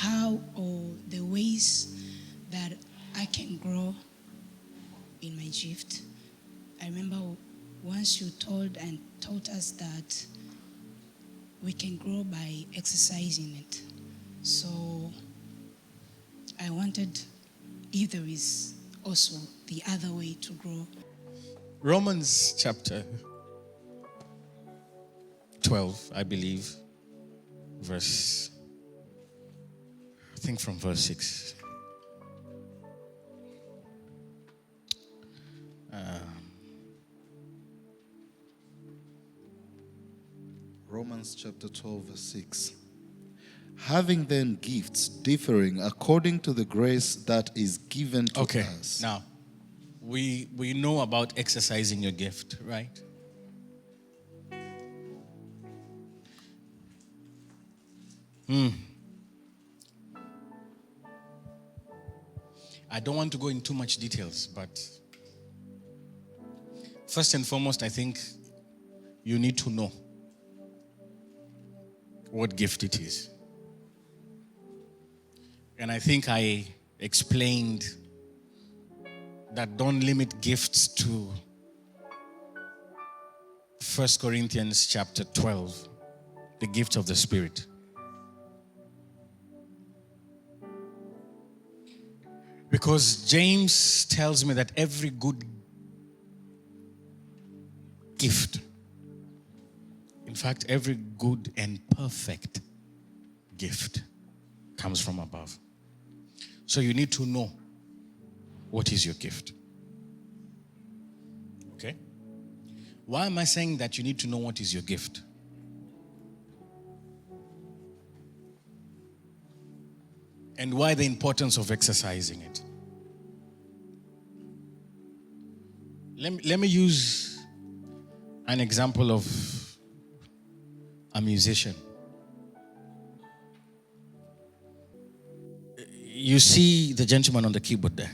how or the ways that I can grow in my gift. I remember once you taught us that we can grow by exercising it. So I wanted if there is also the other way to grow. Romans chapter 12, I believe, I think from verse 6. Romans chapter 12, verse 6. Having then gifts differing according to the grace that is given to us. Now, we know about exercising your gift, right? I don't want to go into too much details, but first and foremost, I think you need to know what gift it is. And I think I explained that don't limit gifts to 1 Corinthians chapter 12, the gift of the Spirit. Because James tells me that every good gift, in fact, every good and perfect gift comes from above. So you need to know what is your gift. Okay? Why am I saying that you need to know what is your gift? And why the importance of exercising it? Let me use an example of a musician. You see the gentleman on the keyboard there.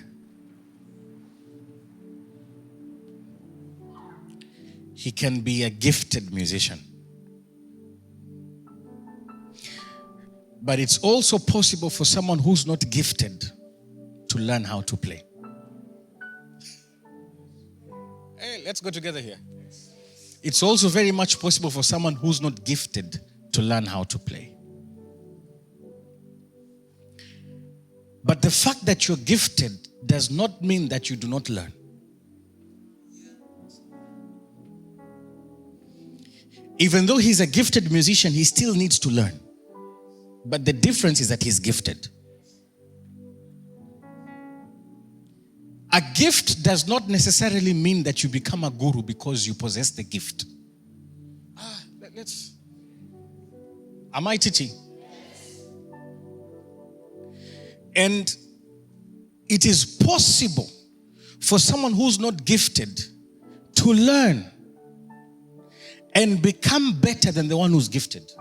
He can be a gifted musician. But it's also possible for someone who's not gifted to learn how to play. Hey, let's go together here. It's also very much possible for someone who's not gifted to learn how to play. But the fact that you're gifted does not mean that you do not learn. Even though he's a gifted musician, he still needs to learn. But the difference is that he's gifted. A gift does not necessarily mean that you become a guru because you possess the gift. Am I teaching? And it is possible for someone who's not gifted to learn and become better than the one who's gifted.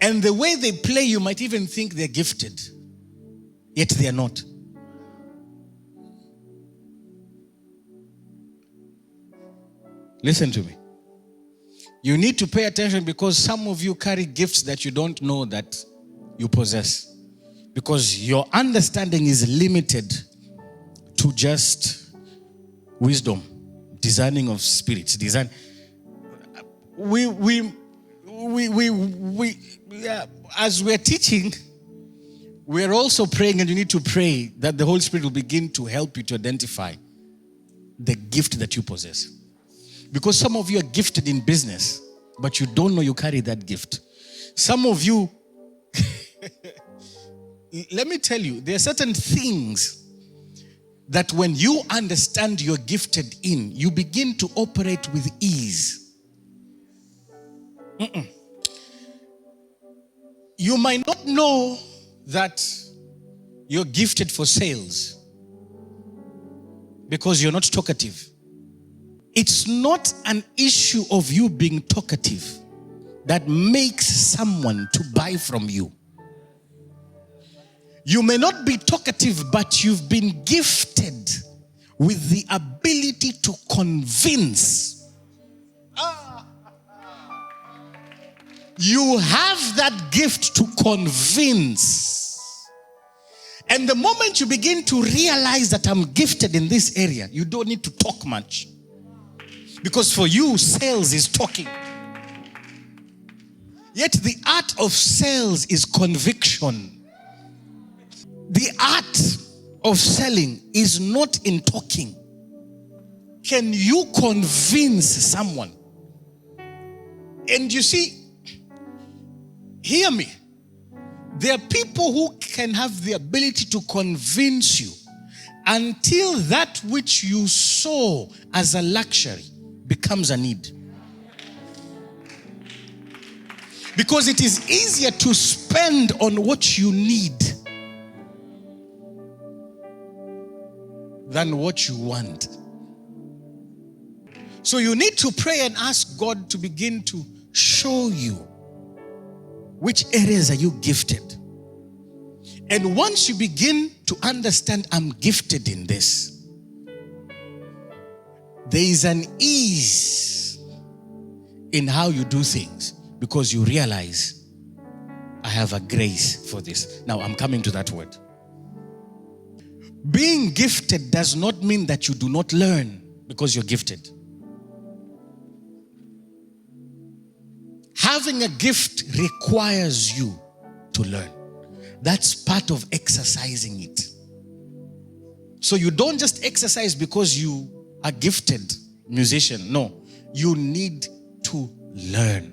And the way they play, you might even think they're gifted, yet they are not. Listen to me. You need to pay attention because some of you carry gifts that you don't know that you possess. Because your understanding is limited to just wisdom, discerning of spirits, as we're teaching, we're also praying, and you need to pray that the Holy Spirit will begin to help you to identify the gift that you possess. Because some of you are gifted in business, but you don't know you carry that gift. Some of you, let me tell you, there are certain things that when you understand you're gifted in, you begin to operate with ease. You might not know that you're gifted for sales because you're not talkative. It's not an issue of you being talkative that makes someone to buy from you. You may not be talkative, but you've been gifted with the ability to convince. You have that gift to convince. And the moment you begin to realize that I'm gifted in this area, you don't need to talk much. Because for you, sales is talking. Yet the art of sales is conviction. The art of selling is not in talking. Can you convince someone? And you see, hear me. There are people who can have the ability to convince you until that which you saw as a luxury becomes a need. Because it is easier to spend on what you need than what you want. So you need to pray and ask God to begin to show you which areas are you gifted. And once you begin to understand I'm gifted in this, there is an ease in how you do things because you realize I have a grace for this. Now I'm coming to that word. Being gifted does not mean that you do not learn because you're gifted. Having a gift requires you to learn. That's part of exercising it. So you don't just exercise because you are gifted musician. No, you need to learn.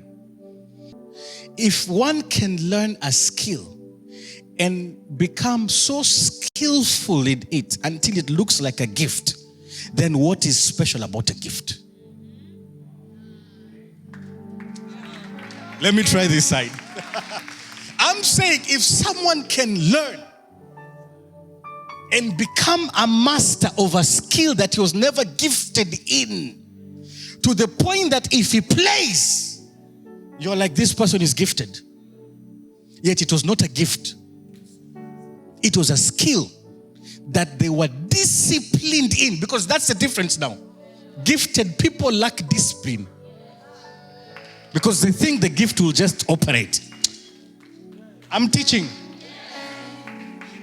If one can learn a skill and become so skillful in it until it looks like a gift, then what is special about a gift? Let me try this side. I'm saying if someone can learn and become a master of a skill that he was never gifted in, to the point that if he plays, you're like, this person is gifted. Yet it was not a gift. It was a skill that they were disciplined in, because that's the difference now. Gifted people lack discipline because they think the gift will just operate. I'm teaching.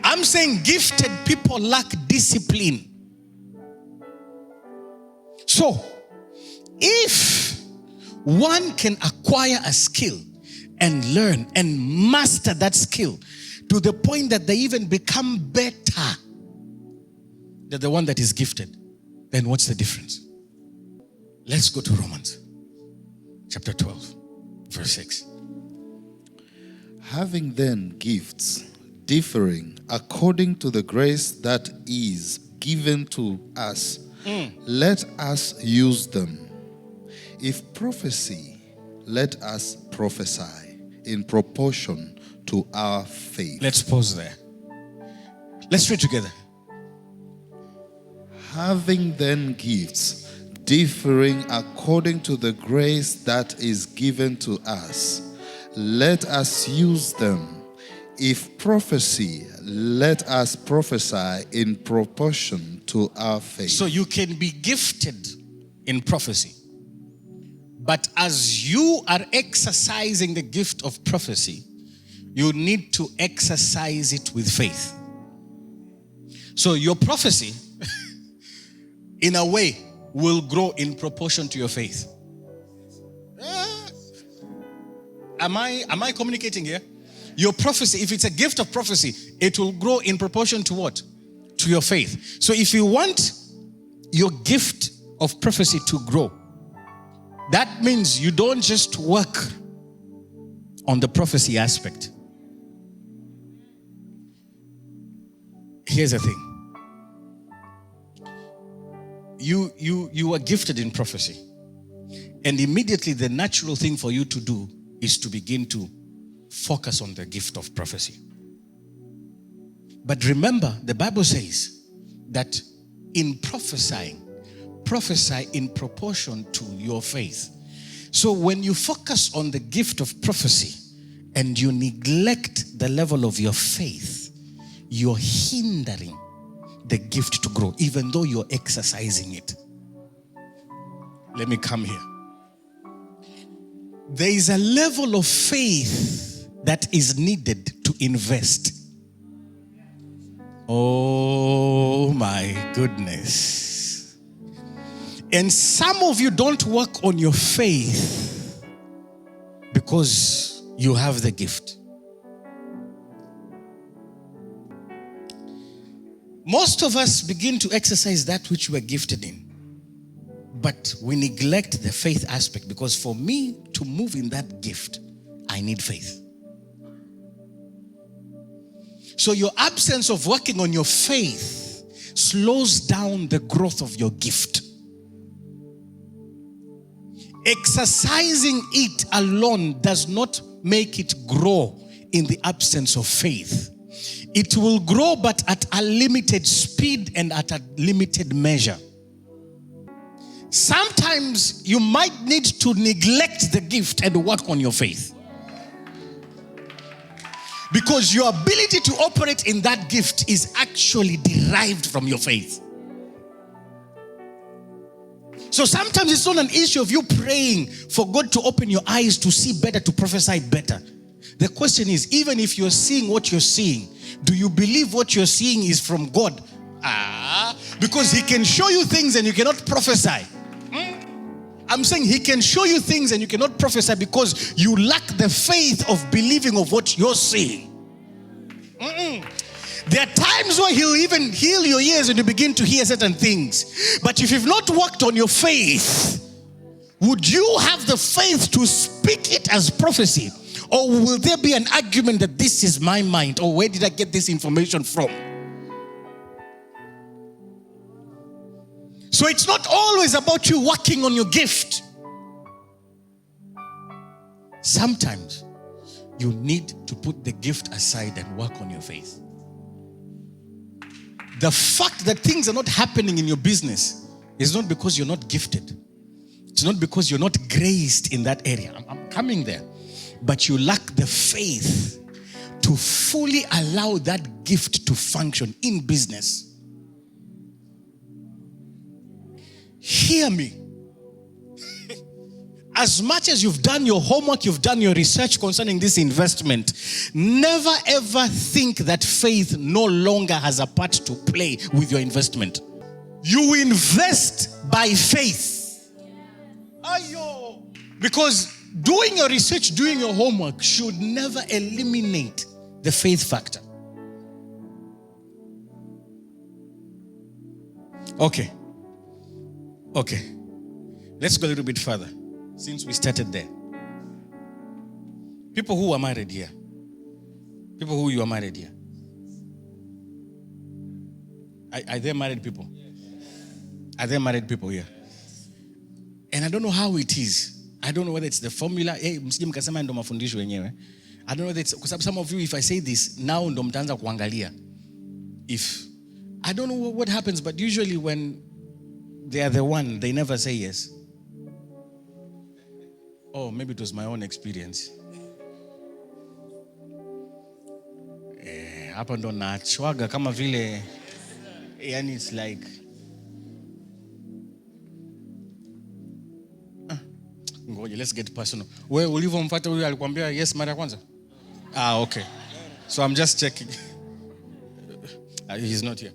I'm saying gifted people lack discipline. So, if one can acquire a skill and learn and master that skill to the point that they even become better than the one that is gifted, then what's the difference? Let's go to Romans chapter 12, verse 6. Having then gifts differing according to the grace that is given to us, let us use them. If prophecy, let us prophesy in proportion to our faith. Let's pause there. Let's read together. Having then gifts differing according to the grace that is given to us, let us use them. If prophecy, let us prophesy in proportion to our faith. So you can be gifted in prophecy. But as you are exercising the gift of prophecy, you need to exercise it with faith. So your prophecy, in a way, will grow in proportion to your faith. Am I communicating here? Your prophecy, if it's a gift of prophecy, it will grow in proportion to what? To your faith. So if you want your gift of prophecy to grow, that means you don't just work on the prophecy aspect. Here's the thing. You are gifted in prophecy. And immediately the natural thing for you to do is to begin to focus on the gift of prophecy. But remember, the Bible says that in prophesying, prophesy in proportion to your faith. So when you focus on the gift of prophecy and you neglect the level of your faith, you're hindering the gift to grow, even though you're exercising it. Let me come here. There is a level of faith that is needed to invest. Oh my goodness. And some of you don't work on your faith because you have the gift. Most of us begin to exercise that which we're gifted in. But we neglect the faith aspect, because for me to move in that gift, I need faith. So your absence of working on your faith slows down the growth of your gift. Exercising it alone does not make it grow in the absence of faith. It will grow, but at a limited speed and at a limited measure. Sometimes you might need to neglect the gift and work on your faith. Because your ability to operate in that gift is actually derived from your faith. So sometimes it's not an issue of you praying for God to open your eyes to see better, to prophesy better. The question is, even if you're seeing what you're seeing, do you believe what you're seeing is from God? Because He can show you things and you cannot prophesy. I'm saying He can show you things and you cannot prophesy because you lack the faith of believing of what you're seeing. There are times where He'll even heal your ears and you begin to hear certain things. But if you've not worked on your faith, would you have the faith to speak it as prophecy? Or will there be an argument that this is my mind? Or where did I get this information from? So it's not always about you working on your gift. Sometimes you need to put the gift aside and work on your faith. The fact that things are not happening in your business is not because you're not gifted. It's not because you're not graced in that area. I'm coming there. But you lack the faith to fully allow that gift to function in business. Hear me. As much as you've done your homework, you've done your research concerning this investment, never ever think that faith no longer has a part to play with your investment. You invest by faith. Because doing your research, doing your homework should never eliminate the faith factor. Okay. Let's go a little bit further, since we started there. People who are married here. People who you are married here. Are there married people? Are there married people here? And I don't know how it is. I don't know whether it's the formula. I don't know whether it's, because some of you, if I say this, now ndo mtaanza kuangalia. If, I don't know what happens, but usually when they are the one, they never say yes. Oh, maybe it was my own experience. Hapa ndo naachwaga kama vile, yani it's like, ngoja, let's get personal. Wewe ulivyomfuata huyu alikwambia yes mara ya kwanza? Okay. So I'm just checking. He's not here.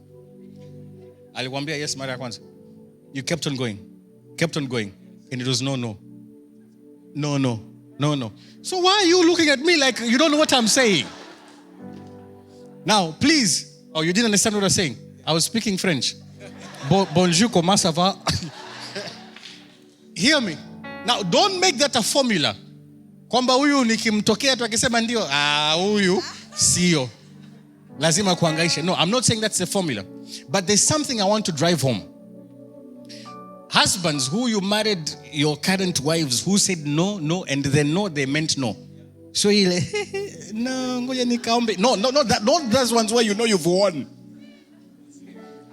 Alikwambia yes mara ya kwanza? You kept on going, and it was no. So why are you looking at me like you don't know what I'm saying? Now, please. Oh, you didn't understand what I was saying? I was speaking French. Bonjour, comment ça va? Hear me. Now, don't make that a formula. Kwamba huyu nikimtokea tu akisema ndio, huyu sio. Lazima kuangaisha. No, I'm not saying that's the formula. But there's something I want to drive home. Husbands who you married your current wives who said no, and then no, they meant no. So you're like, no, ngoja nikaombe. No, not those ones where you know you've won.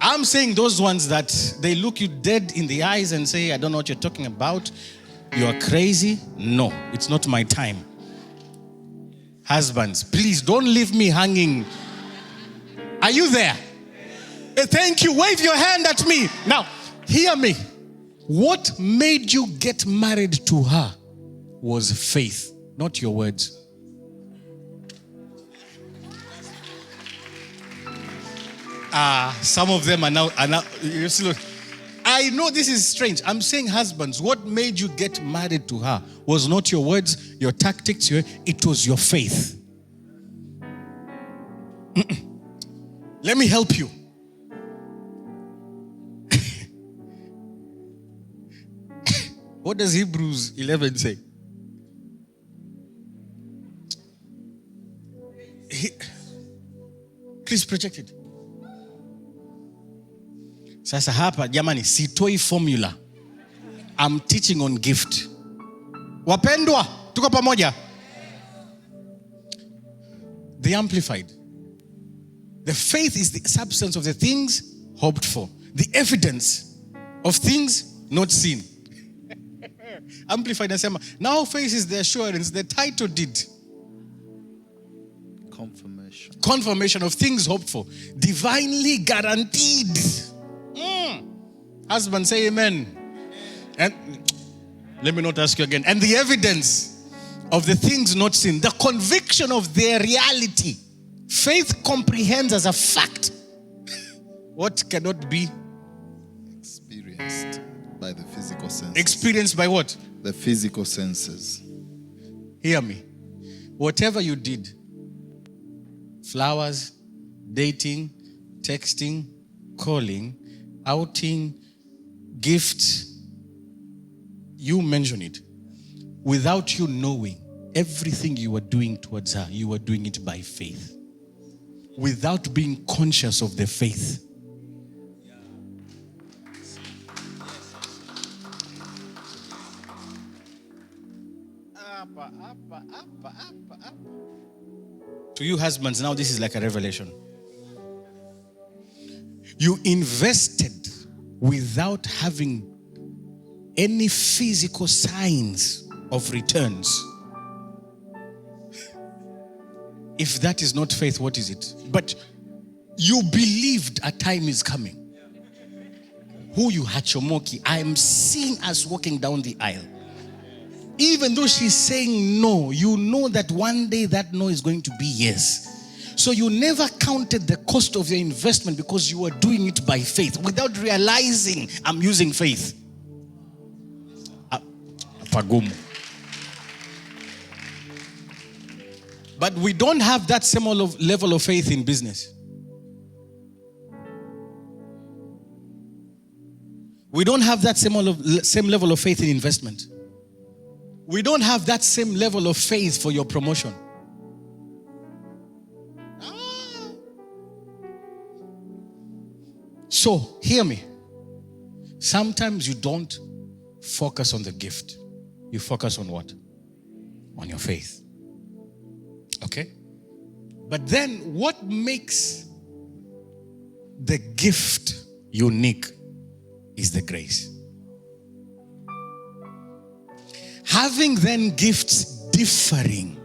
I'm saying those ones that they look you dead in the eyes and say, I don't know what you're talking about. You are crazy. No, it's not my time. Husbands, please don't leave me hanging. Are you there? Thank you. Wave your hand at me. Now, hear me. What made you get married to her was faith, not your words. Some of them are now you see, look, I know this is strange. I'm saying, husbands, what made you get married to her was not your words, your tactics, it was your faith. Let me help you. What does Hebrews 11 say? Please project it. Sasa hapa jamani, sitoi formula. I'm teaching on gift. Wapendwa, tuko pamoja. The Amplified. The faith is the substance of the things hoped for, the evidence of things not seen. Amplified nasema, now faith is the assurance, the title did. Confirmation of things hoped for, divinely guaranteed. Husband, say amen. And let me not ask you again. And the evidence of the things not seen, the conviction of their reality. Faith comprehends as a fact what cannot be experienced by the physical senses. Experienced by what? The physical senses. Hear me. Whatever you did, flowers, dating, texting, calling, outing, gifts, you mention it. Without you knowing, everything you were doing towards her, you were doing it by faith. Without being conscious of the faith. To you husbands, now this is like a revelation. You invested without having any physical signs of returns. If that is not faith, what is it? But you believed a time is coming. Who you Hachomoki, I am seeing us walking down the aisle. Even though she's saying no, you know that one day that no is going to be yes. So you never counted the cost of your investment because you were doing it by faith without realizing I'm using faith. Pagumu. But we don't have that same level of faith in business. We don't have that same level of faith in investment. We don't have that same level of faith for your promotion. So, hear me. Sometimes you don't focus on the gift. You focus on what? On your faith. Okay? But then what makes the gift unique is the grace. Having then gifts differing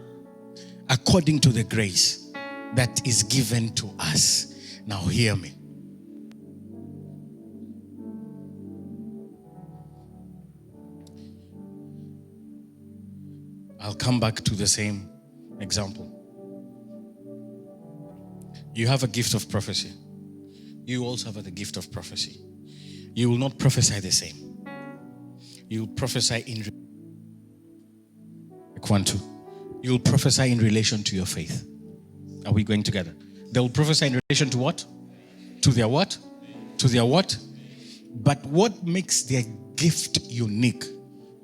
according to the grace that is given to us. Now hear me. I'll come back to the same example. You have a gift of prophecy. You also have the gift of prophecy. You will not prophesy the same. You will prophesy in You will prophesy in relation to your faith. Are we going together? They will prophesy in relation to what? To their what? To their what? But what makes their gift unique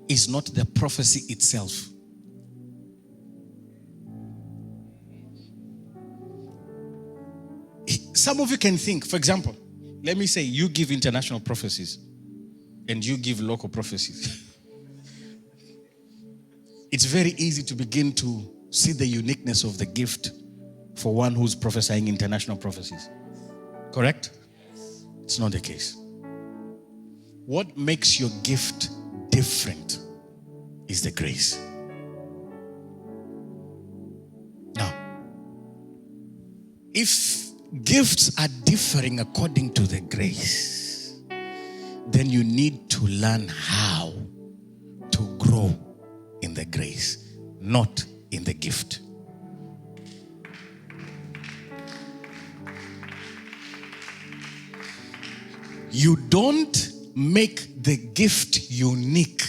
is not the prophecy itself. Some of you can think, for example, let me say you give international prophecies and you give local prophecies. It's very easy to begin to see the uniqueness of the gift for one who's prophesying international prophecies. Correct? It's not the case. What makes your gift different is the grace. Now, if gifts are differing according to the grace, then you need to learn how to grow in the the grace, not in the gift. You don't make the gift unique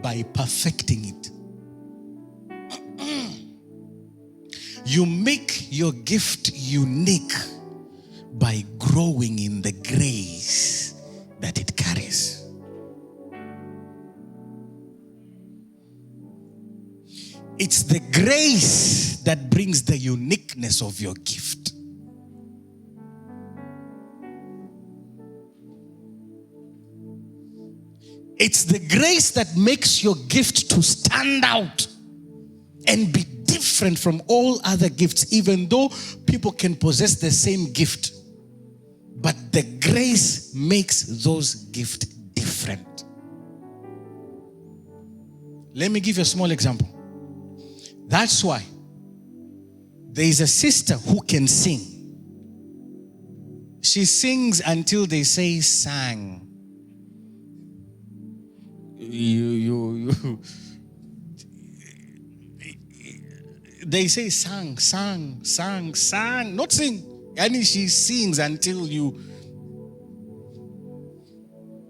by perfecting it. You make your gift unique by growing in the grace that it carries. It's the grace that brings the uniqueness of your gift. It's the grace that makes your gift to stand out and be different from all other gifts, even though people can possess the same gift. But the grace makes those gifts different. Let me give you a small example. That's why there is a sister who can sing. She sings until they say sang. They say sang, not sing. And she sings until you.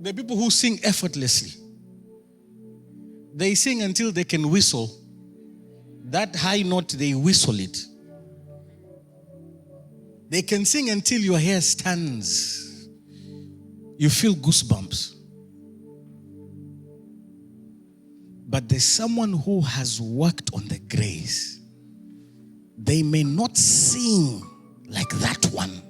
The people who sing effortlessly, they sing until they can whistle. That high note, they whistle it. They can sing until your hair stands. You feel goosebumps. But there's someone who has worked on the grace. They may not sing like that one.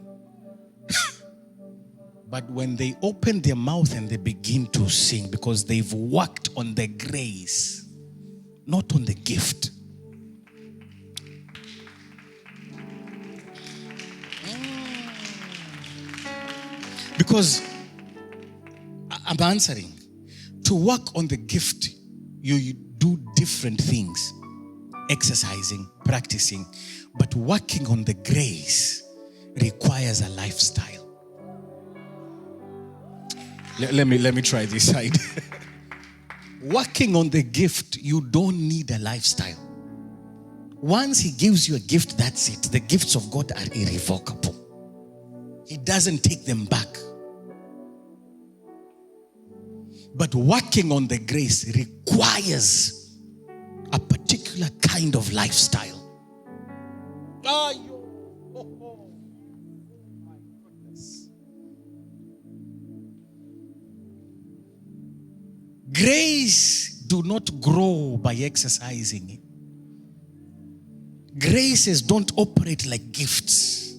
But when they open their mouth and they begin to sing, because they've worked on the grace, not on the gift. Because I'm answering. To work on the gift, you do different things. Exercising, practicing. But working on the grace requires a lifestyle. Let me try this side. Working on the gift, you don't need a lifestyle. Once he gives you a gift, that's it. The gifts of God are irrevocable. He doesn't take them back. But working on the grace requires a particular kind of lifestyle. Oh my goodness. Grace do not grow by exercising. Graces don't operate like gifts.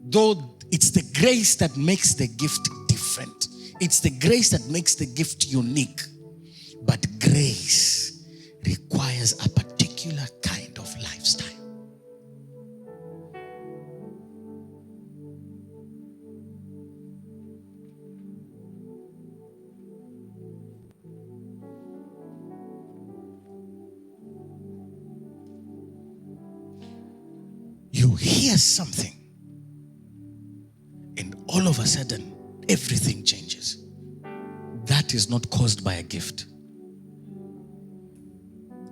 Though it's the grace that makes the gift different. It's the grace that makes the gift unique. But grace requires a particular kind of lifestyle. You hear something, and all of a sudden, everything changes. That is not caused by a gift.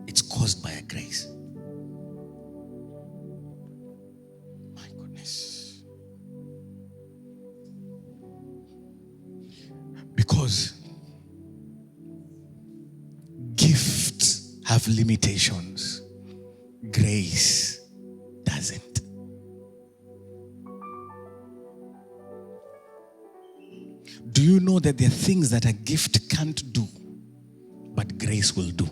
It's caused by a grace. My goodness. Because gifts have limitations. Grace doesn't. Do you know that there are things that a gift can't do, but grace will do?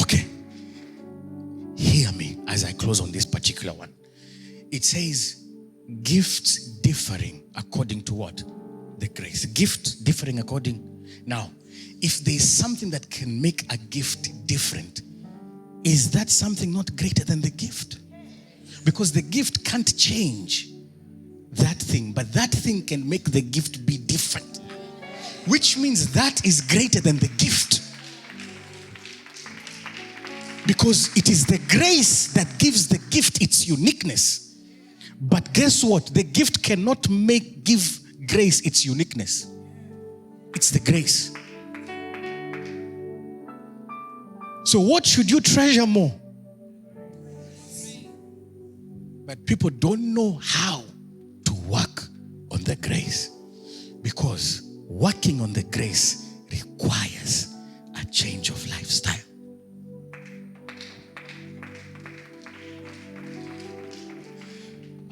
Okay. Hear me as I close on this particular one. It says, gifts differing according to what? The grace. Gifts differing according. Now, if there's something that can make a gift different, is that something not greater than the gift? Because the gift can't change that thing, but that thing can make the gift be different. Which means that is greater than the gift. Because it is the grace that gives the gift its uniqueness. But guess what? The gift cannot give grace, it's uniqueness. It's the grace. So what should you treasure more? But people don't know how to work on the grace, because working on the grace requires a change of lifestyle.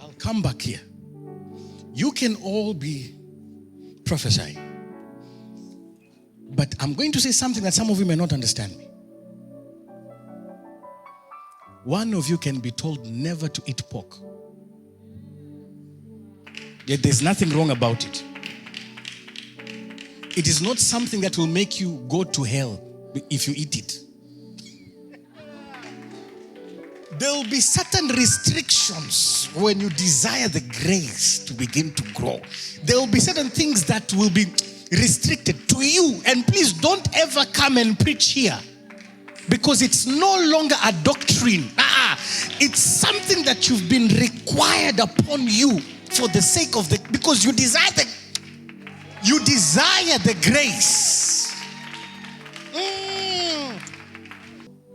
I'll come back here. You can all be prophesying, but I'm going to say something that some of you may not understand me. One of you can be told never to eat pork, yet there's nothing wrong about it. It is not something that will make you go to hell if you eat it. There will be certain restrictions when you desire the grace to begin to grow. There will be certain things that will be restricted to you. And please don't ever come and preach here, because it's no longer a doctrine. It's something that you've been required upon you for the sake of because you desire the grace.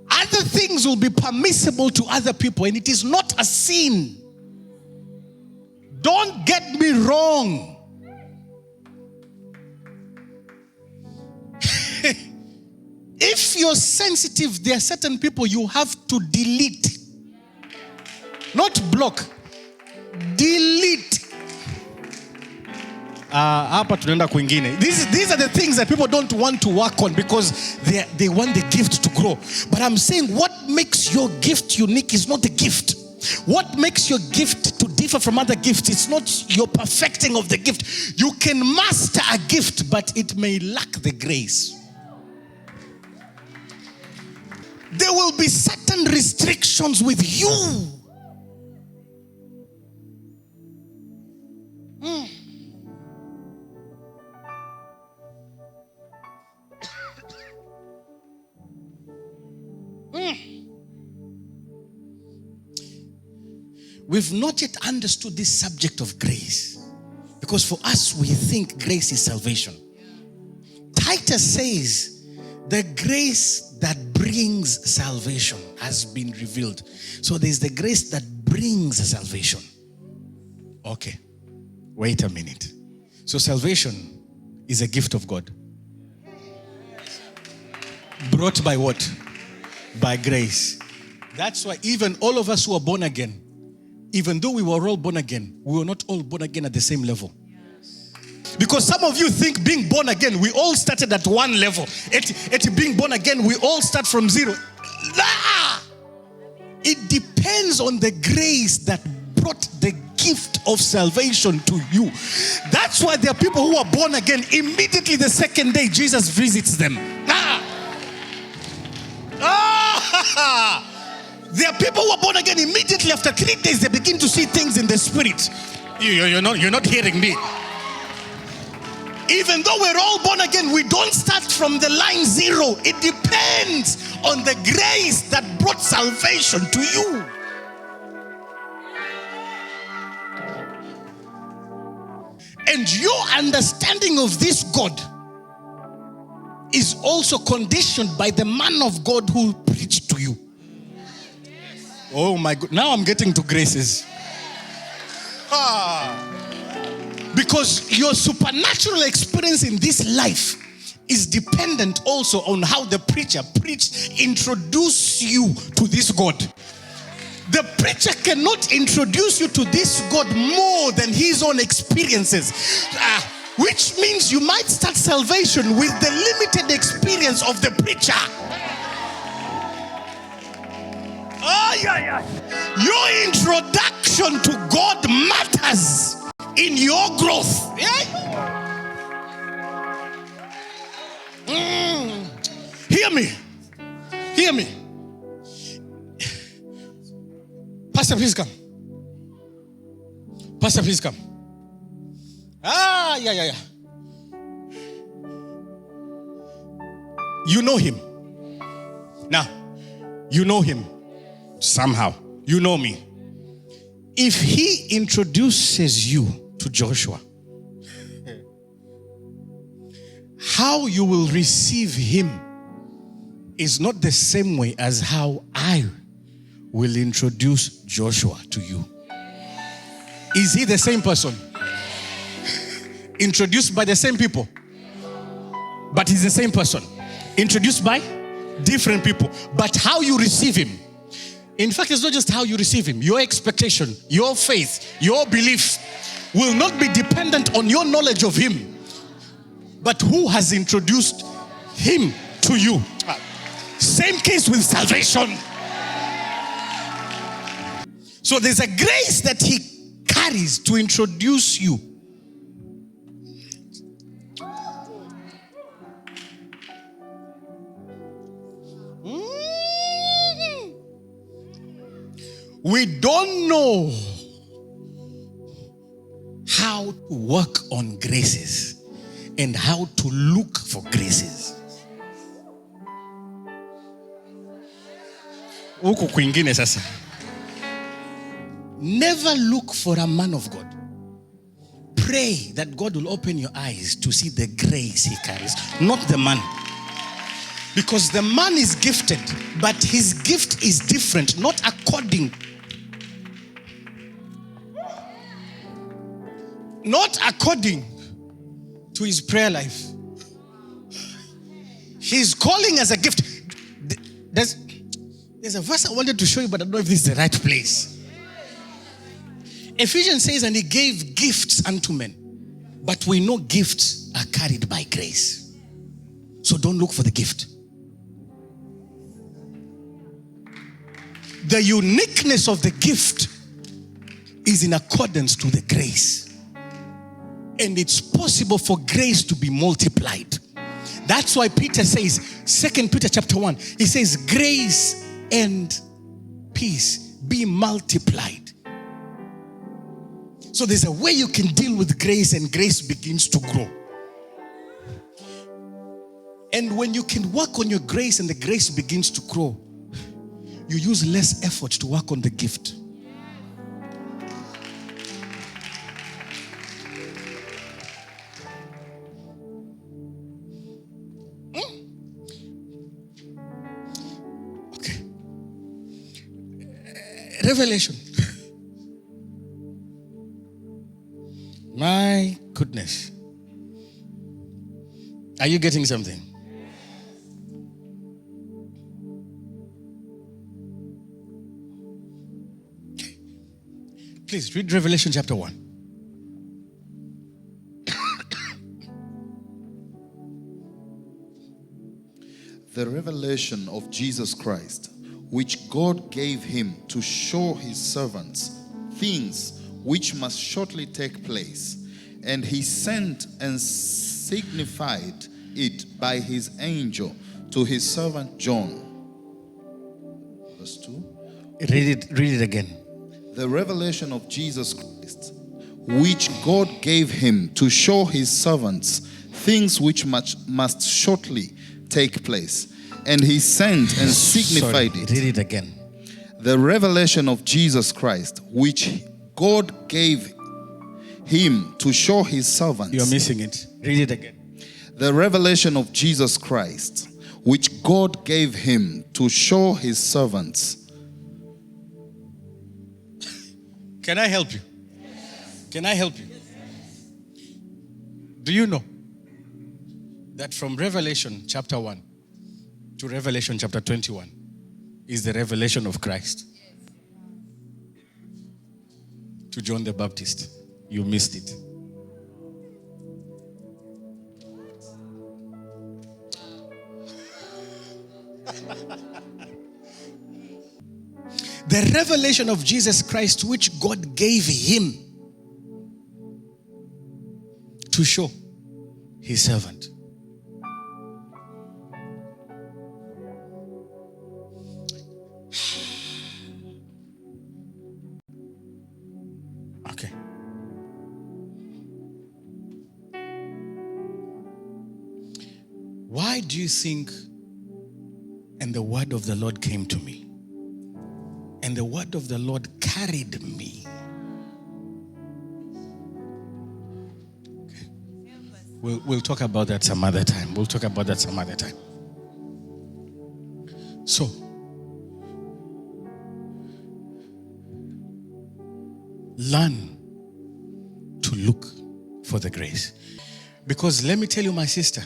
Other things will be permissible to other people, and it is not a sin. Don't get me wrong. If you're sensitive, there are certain people you have to delete. Not block. Delete. Hapa tunaenda kwingine. These are the things that people don't want to work on because they want the gift to grow. But I'm saying what makes your gift unique is not the gift. What makes your gift to differ from other gifts? It's not your perfecting of the gift. You can master a gift, but it may lack the grace. There will be certain restrictions with you. We've not yet understood this subject of grace, because for us we think grace is salvation. Titus says the grace that brings salvation has been revealed. So there's the grace that brings salvation. Okay, wait a minute. So salvation is a gift of God. Brought by what? By grace. That's why even all of us who are born again, even though we were all born again, we were not all born again at the same level. Because some of you think being born again, we all started at one level. At being born again, we all start from zero. Nah! It depends on the grace that brought the gift of salvation to you. That's why there are people who are born again. Immediately the second day, Jesus visits them. There are people who are born again. Immediately after 3 days, they begin to see things in the spirit. You're not hearing me. Even though we're all born again, we don't start from the line zero. It depends on the grace that brought salvation to you. And your understanding of this God is also conditioned by the man of God who preached to you. Oh my God. Now I'm getting to graces. Because your supernatural experience in this life is dependent also on how the preacher preached, introduce you to this God. The preacher cannot introduce you to this God more than his own experiences. Which means you might start salvation with the limited experience of the preacher. Your introduction to God matters in your growth. Hear me. Hear me. Pastor, please come. Pastor, please come. Yeah. You know him. Now, you know him. Somehow. You know me. If he introduces you to Joshua, how you will receive him is not the same way as how I will introduce Joshua to you. Is he the same person? Introduced by the same people? But he's the same person. Introduced by different people. But how you receive him. In fact, it's not just how you receive him. Your expectation, your faith, your belief will not be dependent on your knowledge of him, but who has introduced him to you. Same case with salvation. So there's a grace that he carries to introduce you. We don't know how to work on graces and how to look for graces. Huku kwingine sasa. Never look for a man of God. Pray that God will open your eyes to see the grace he carries, not the man. Because the man is gifted, but his gift is different, not according to his prayer life. His calling as a gift. There's a verse I wanted to show you, but I don't know if this is the right place. Ephesians says, and he gave gifts unto men. But we know gifts are carried by grace. So don't look for the gift. The uniqueness of the gift is in accordance to the grace. And it's possible for grace to be multiplied. That's why Peter says, 2 Peter chapter 1, he says, grace and peace be multiplied. So there's a way you can deal with grace and grace begins to grow. And when you can work on your grace and the grace begins to grow, you use less effort to work on the gift. Okay. Revelation. My goodness. Are you getting something? Okay. Please read Revelation chapter 1. The revelation of Jesus Christ, which God gave him to show his servants things which must shortly take place. And he sent and signified it by his angel to his servant John. Verse 2. Read it again. The revelation of Jesus Christ, which God gave him to show his servants things which must shortly take place. And he sent and signified it. Read it again. The revelation of Jesus Christ, which God gave him to show his servants. You're missing it. Read it again. The revelation of Jesus Christ, which God gave him to show his servants. Can I help you? Can I help you? Do you know that from Revelation chapter 1 to Revelation chapter 21 is the revelation of Christ? To John the Baptist. You missed it. The revelation of Jesus Christ, which God gave him to show his servant. Okay. Why do you think, and the word of the Lord came to me, and the word of the Lord carried me? Okay. We'll talk about that some other time. We'll talk about that some other time. So, learn to look for the grace. Because let me tell you, my sister,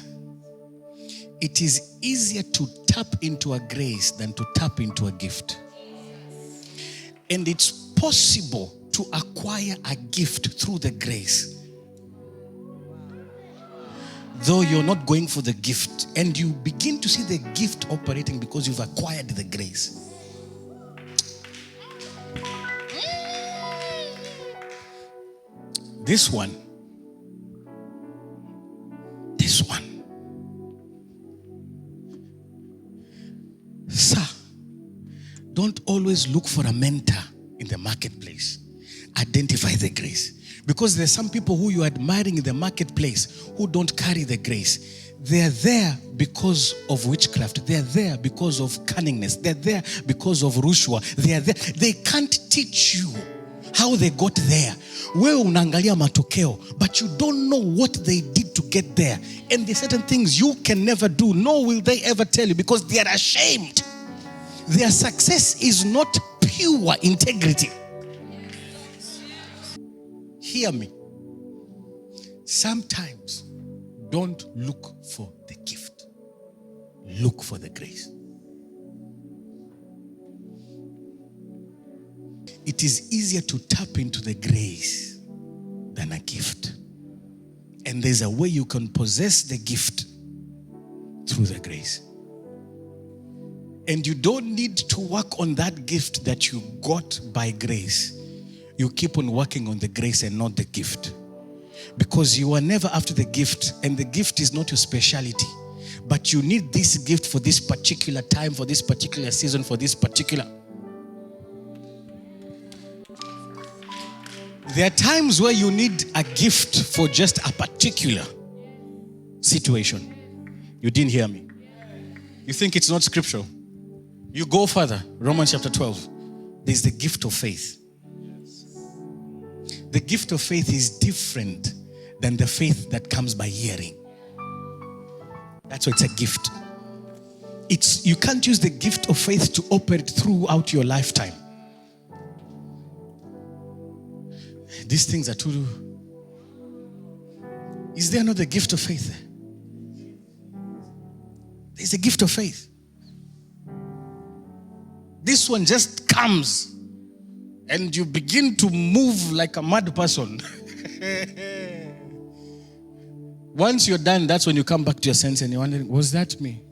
it is easier to tap into a grace than to tap into a gift. And it's possible to acquire a gift through the grace, though you're not going for the gift, and you begin to see the gift operating because you've acquired the grace. This one, sir, don't always look for a mentor in the marketplace. Identify the grace. Because there's some people who you are admiring in the marketplace who don't carry the grace. They're there because of witchcraft. They're there because of cunningness. They're there because of rushwa. They're there. They can't teach you how they got there. Wewe unaangalia matokeo, but you don't know what they did to get there. And there's certain things you can never do, nor will they ever tell you, because they are ashamed. Their success is not pure integrity. Hear me. Sometimes don't look for the gift. Look for the grace. It is easier to tap into the grace than a gift. And there's a way you can possess the gift through the grace. And you don't need to work on that gift that you got by grace. You keep on working on the grace and not the gift. Because you are never after the gift, and the gift is not your speciality. But you need this gift for this particular time, for this particular season, for this particular. There are times where you need a gift for just a particular situation. You didn't hear me. You think it's not scriptural. You go further. Romans chapter 12. There's the gift of faith. The gift of faith is different than the faith that comes by hearing. That's why it's a gift. You can't use the gift of faith to operate throughout your lifetime. These things are too. Is there not the gift of faith there? There's a gift of faith. This one just comes and you begin to move like a mad person. Once you're done, that's when you come back to your sense and you're wondering, was that me?